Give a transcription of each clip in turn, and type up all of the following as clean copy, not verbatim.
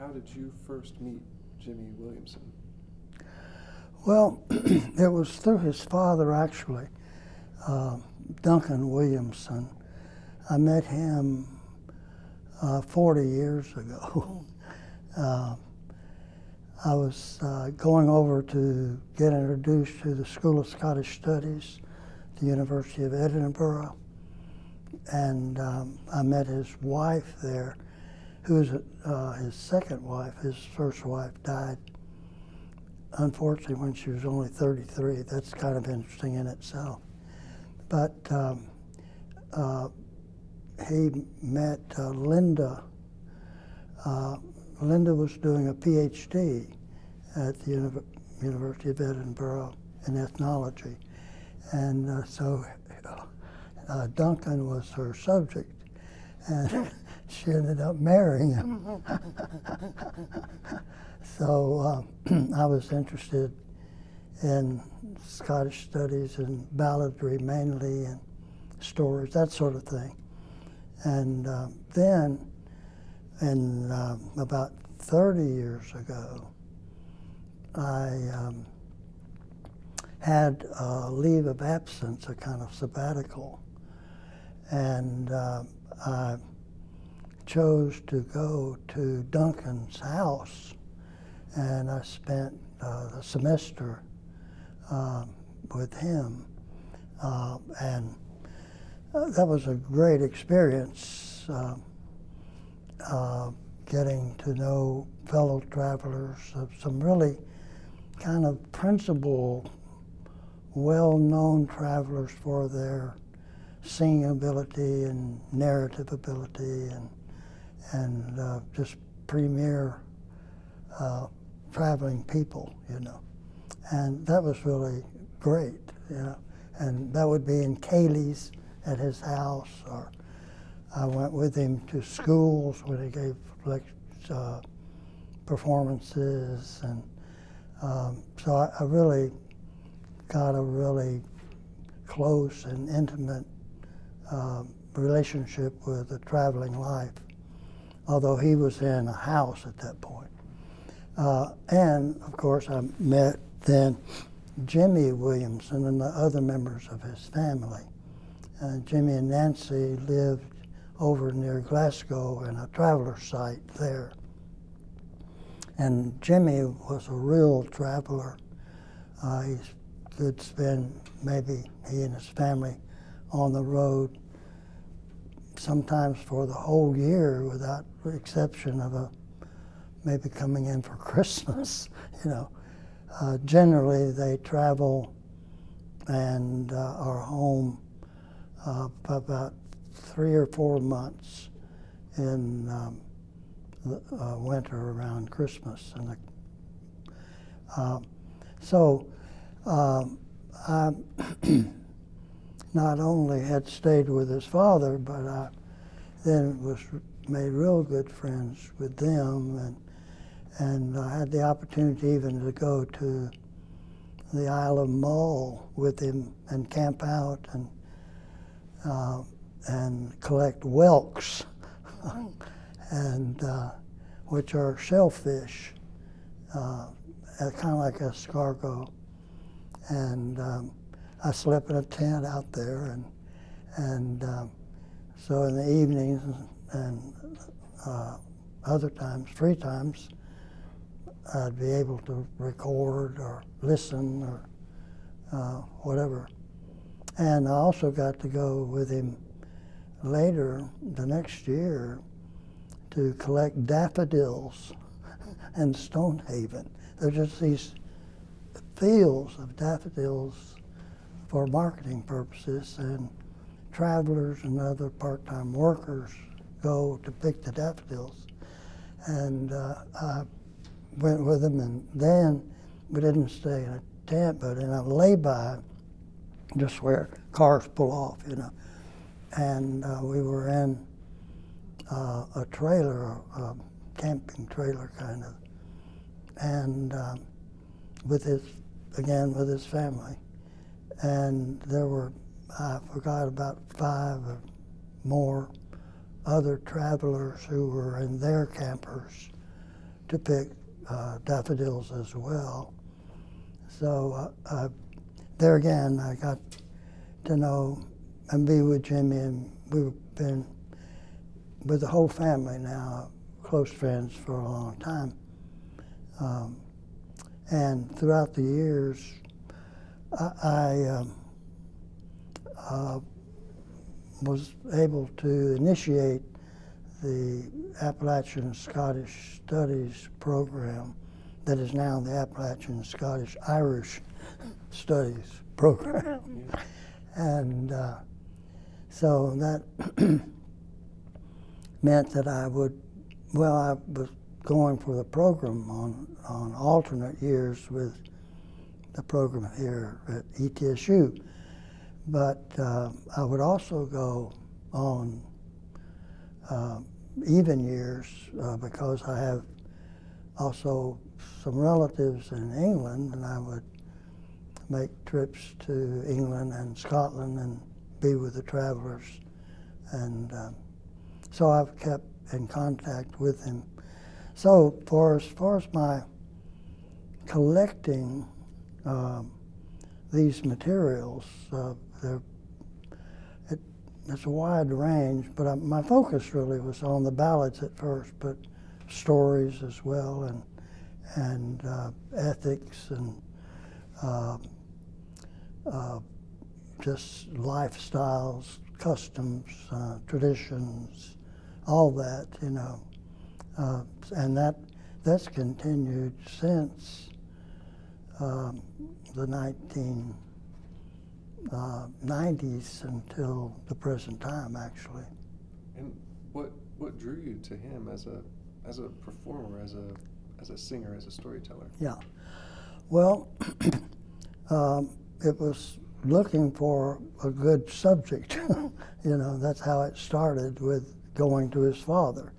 how did you first meet Jimmy Williamson? Well, it was through his father, actually, Duncan Williamson. I met him 40 years ago. I was going over to get introduced to the School of Scottish Studies at the University of Edinburgh, and I met his wife there, who was his second wife. His first wife died, unfortunately, when she was only 33. That's kind of interesting in itself. But he met Linda. Linda was doing a PhD at the University of Edinburgh in ethnology. And so Duncan was her subject, and she ended up marrying him. So I was interested in Scottish studies and balladry mainly, and stories, that sort of thing. And then, in about 30 years ago, I had a leave of absence, a kind of sabbatical, and I chose to go to Duncan's house, and I spent the semester with him, and that was a great experience, getting to know fellow travelers, some really kind of principled, well-known travelers for their singing ability and narrative ability, and just premier traveling people, you know. And that was really great, you know. And that would be in Cayley's at his house, or I went with him to schools when he gave performances, and so I really got a really close and intimate relationship with the traveling life, although he was in a house at that point. And of course I met then Jimmy Williamson and the other members of his family. Jimmy and Nancy lived over near Glasgow in a traveler site there. And Jimmy was a real traveler. He could spend, maybe he and his family, on the road sometimes for the whole year without the exception of maybe coming in for Christmas, you know. Generally they travel and are home about 3 or 4 months in the winter around Christmas. And so I not only had stayed with his father, but I then made real good friends with them, and I had the opportunity even to go to the Isle of Mull with him and camp out and collect whelks, and which are shellfish, kind of like escargot. And I slept in a tent out there, and so in the evenings and other times, free times, I'd be able to record or listen or whatever. And I also got to go with him later, the next year, to collect daffodils in Stonehaven. They're just these fields of daffodils for marketing purposes, and travelers and other part-time workers go to pick the daffodils. And I went with them, and then we didn't stay in a tent, but in a lay-by, just where cars pull off, you know. And we were in a trailer, a camping trailer kind of, and with his family. And there were, I forgot, about 5 or more other travelers who were in their campers to pick daffodils as well. So there again, I got to know and be with Jimmy, and we've been with the whole family now, close friends for a long time. And throughout the years, I was able to initiate the Appalachian Scottish Studies program that is now the Appalachian Scottish Irish Studies program. Yeah. And so that meant that I was going for the program on alternate years with the program here at ETSU. But I would also go on even years because I have also some relatives in England, and I would make trips to England and Scotland and be with the travelers. And so I've kept in contact with him. So as far as my collecting these materials, it's a wide range, but my focus really was on the ballads at first, but stories as well, and ethics, and just lifestyles, customs, traditions, all that, you know. And that's continued since the 1990s until the present time, actually. And what drew you to him as a performer, as a singer, as a storyteller? Yeah. Well, it was looking for a good subject. You know, that's how it started, with going to his father.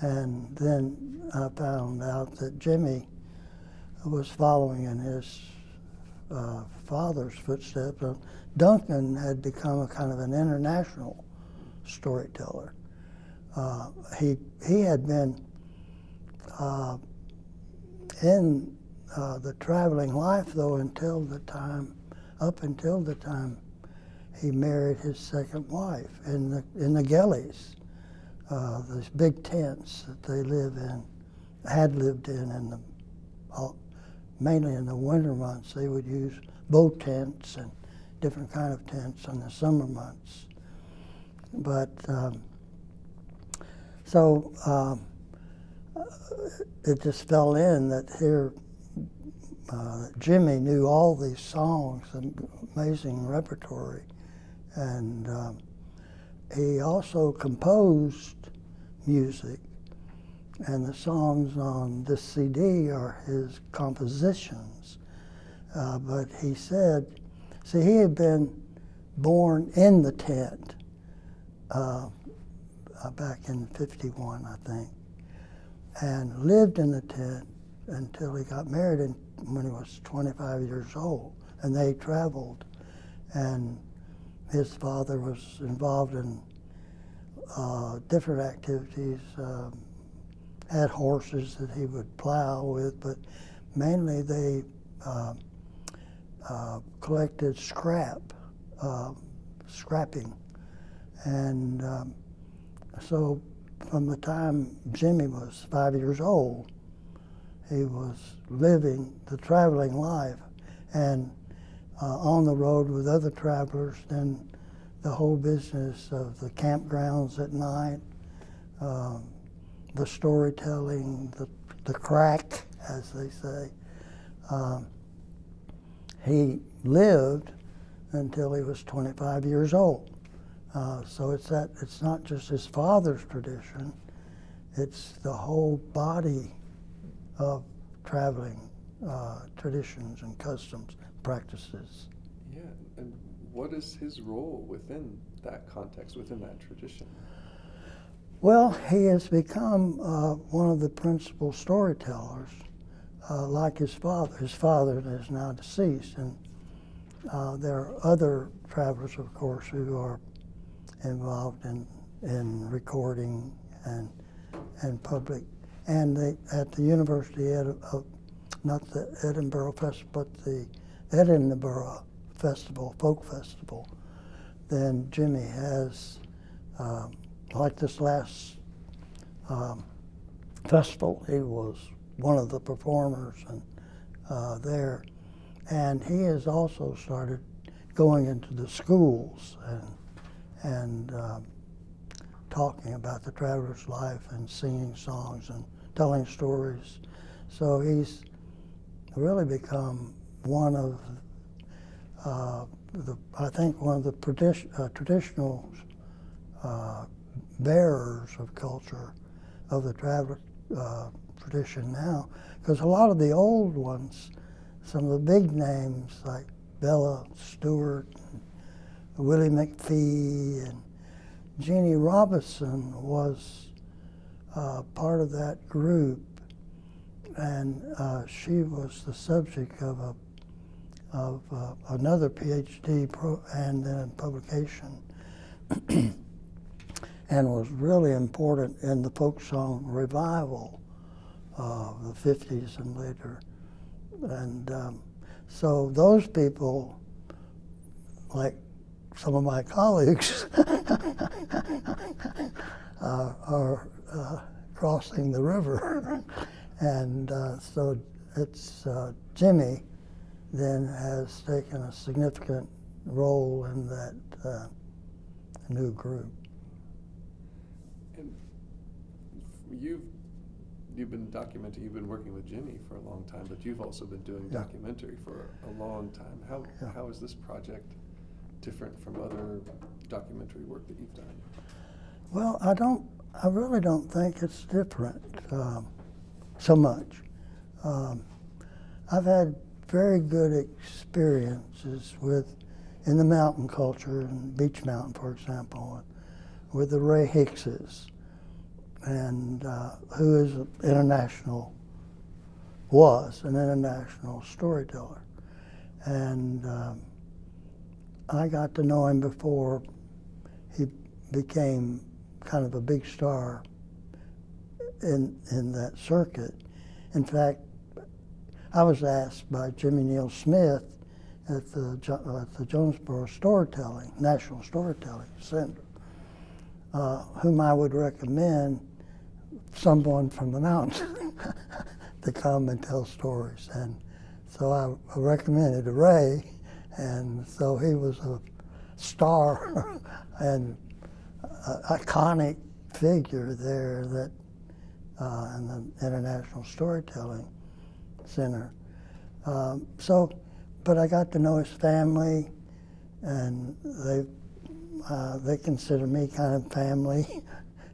And then I found out that Jimmy was following in his father's footsteps. Duncan had become a kind of an international storyteller. He had been in the traveling life, though, up until the time he married his second wife in the Gellies, these big tents that they had lived in mainly in the winter months. They would use boat tents and different kind of tents in the summer months. But so it just fell in that here Jimmy knew all these songs, and amazing repertory, and he also composed music, and the songs on this CD are his compositions. But he said, see, he had been born in the tent back in '51, I think, and lived in the tent until he got married when he was 25 years old, and they traveled, and his father was involved in different activities, had horses that he would plow with, but mainly they collected scrapping. And so from the time Jimmy was 5 years old, he was living the traveling life, and on the road with other travelers, then the whole business of the campgrounds at night, the storytelling, the crack, as they say. He lived until he was 25 years old. So it's not just his father's tradition, it's the whole body of traveling traditions and customs, practices. Yeah, and what is his role within that context, within that tradition? Well, he has become one of the principal storytellers, like his father. His father is now deceased, and there are other travelers, of course, who are involved in recording and public And at the University not the Edinburgh Festival, but the Edinburgh Festival, Folk Festival, then Jimmy has, like this last festival, he was one of the performers and there. And he has also started going into the schools and talking about the traveler's life and singing songs and telling stories. So he's really become one of I think one of the traditional bearers of culture of the traveler tradition now, because a lot of the old ones, some of the big names like Bella Stewart, and Willie McPhee, and Jeannie Robinson was part of that group, and she was the subject of another PhD and then publication, and was really important in the folk song revival of the 50s and later. And so those people, like some of my colleagues, are crossing the river. And so it's Jimmy then has taken a significant role in that new group. And you've been documenting, you've been working with Jimmy for a long time, but you've also been doing documentary for a long time. How is this project different from other documentary work that you've done? Well, I really don't think it's different so much. I've had very good experiences in the mountain culture, in Beach Mountain, for example, with the Ray Hickses, and who is was an international storyteller. And I got to know him before he became kind of a big star in that circuit. In fact, I was asked by Jimmy Neal Smith at the Jonesboro National Storytelling Center, whom I would recommend someone from the mountains to come and tell stories. And so I recommended Ray, and so he was a star and iconic figure there that in the International Storytelling Center. But I got to know his family, and they consider me kind of family,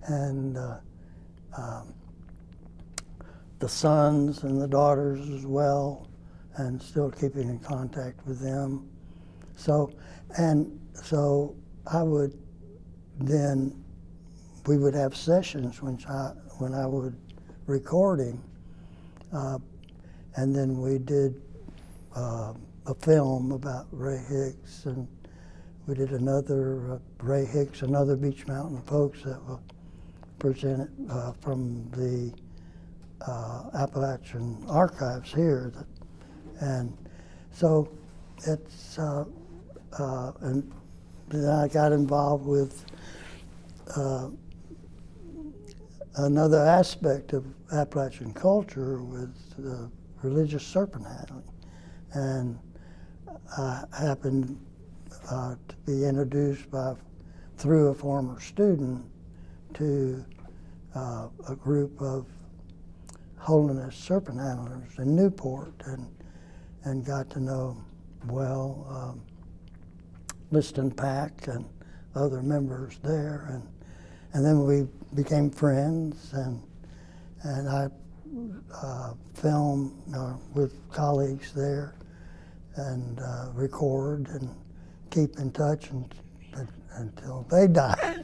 and the sons and the daughters as well, and still keeping in contact with them. So I would then, we would have sessions when I would record him, and then we did a film about Ray Hicks, and we did another Ray Hicks and other Beach Mountain folks that were presented from the Appalachian archives here. And so it's, and then I got involved with another aspect of Appalachian culture with religious serpent handling. And I happened to be introduced through a former student to a group of holiness serpent handlers in Newport, and got to know, Liston Pack and other members there, and then we became friends, and I film with colleagues there, and record and keep in touch until they die.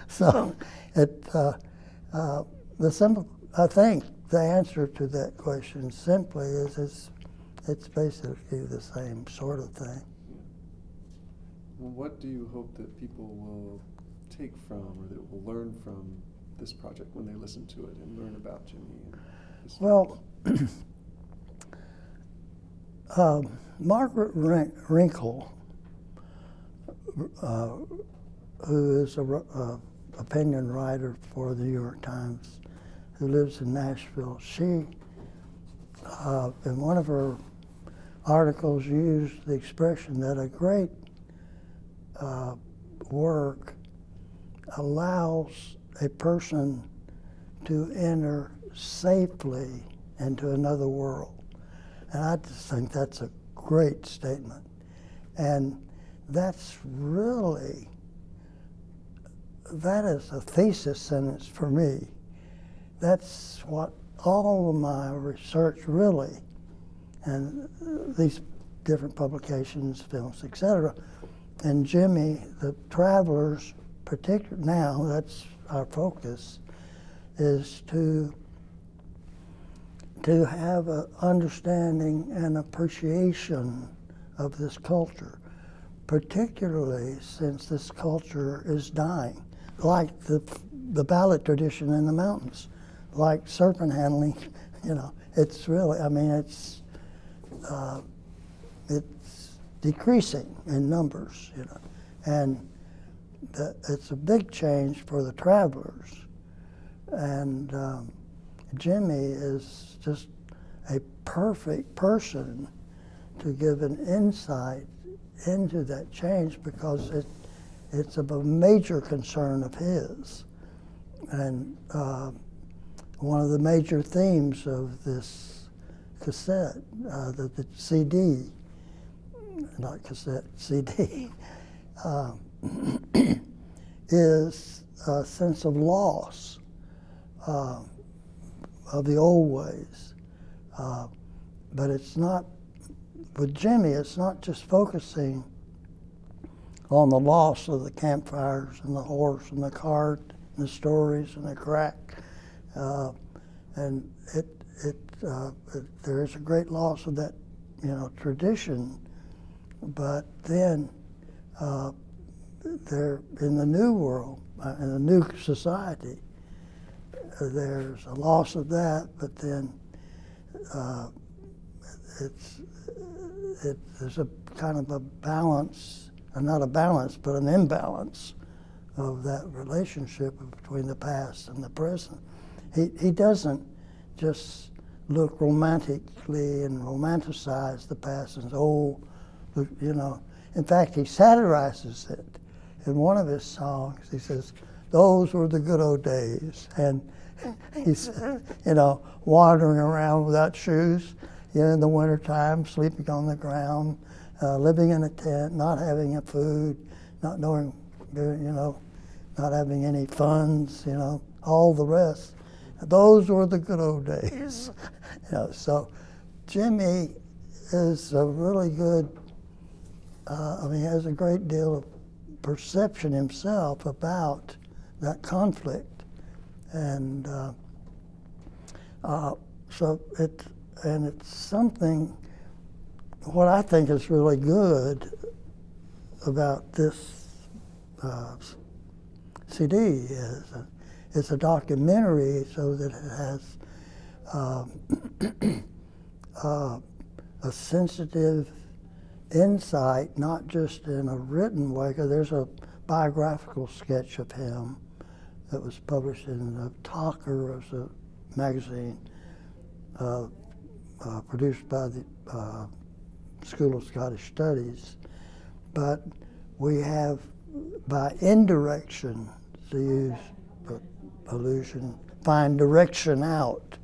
So I think the answer to that question simply is it's basically the same sort of thing. Well, what do you hope that people will take from or that will learn from this project when they listen to it and learn about Jimmy and his Well, Margaret Wrinkle, who is a opinion writer for the New York Times, who lives in Nashville, she, in one of her articles, used the expression that a great work allows a person to enter safely into another world. And I just think that's a great statement. And that's really, that is a thesis sentence for me. That's what all of my research really, and these different publications, films, etc. And Jimmy, the Travelers, particularly now, that's our focus, is to have an understanding and appreciation of this culture, particularly since this culture is dying, like the ballad tradition in the mountains, like serpent handling. You know, it's really, I mean, it's decreasing in numbers, you know, and it's a big change for the Travelers. And Jimmy is just a perfect person to give an insight into that change, because it's of a major concern of his. And one of the major themes of this cassette, the CD, not cassette, CD, is a sense of loss of the old ways. But it's not, with Jimmy, it's not just focusing on the loss of the campfires and the horse and the cart and the stories and the crack. And there is a great loss of that, you know, tradition. But then there, in the new world, in the new society, there's a loss of that, but then there's a kind of a balance, not a balance, but an imbalance of that relationship between the past and the present. He doesn't just look romantically and romanticize the past and say, oh, you know. In fact, he satirizes it. In one of his songs, he says, those were the good old days. And he's, you know, wandering around without shoes, you know, in the wintertime, sleeping on the ground, living in a tent, not having a food, not knowing, you know, not having any funds, you know, all the rest. Those were the good old days. You know, so Jimmy is a really good, I mean, he has a great deal of perception himself about that conflict. And so it's something, what I think is really good about this CD is it's a documentary, so that it has a sensitive insight, not just in a written way, because there's a biographical sketch of him that was published in the Talker as a magazine produced by the School of Scottish Studies. But we have, by indirection, to use allusion, find direction out.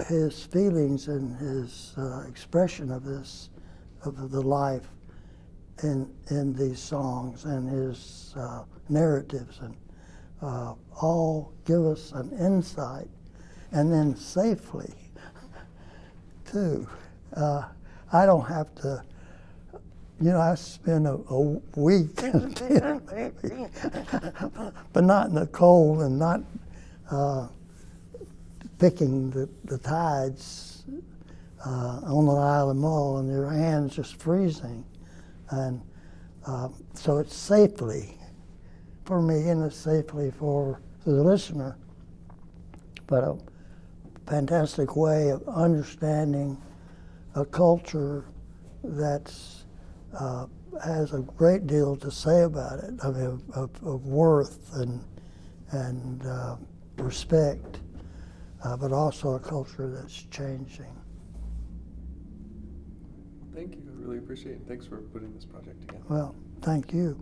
His feelings and his expression of this, of the life in these songs and his narratives, and all give us an insight, and then safely, too. I don't have to, you know, I spend a week in a tent, maybe, but not in the cold and not picking the tides on the Isle of Mull, and your hands just freezing. And So it's safely for me and it's safely for the listener, but a fantastic way of understanding a culture that's has a great deal to say about it. I mean, of worth and respect, but also a culture that's changing. Thank you. I really appreciate it. Thanks for putting this project together. Well, thank you.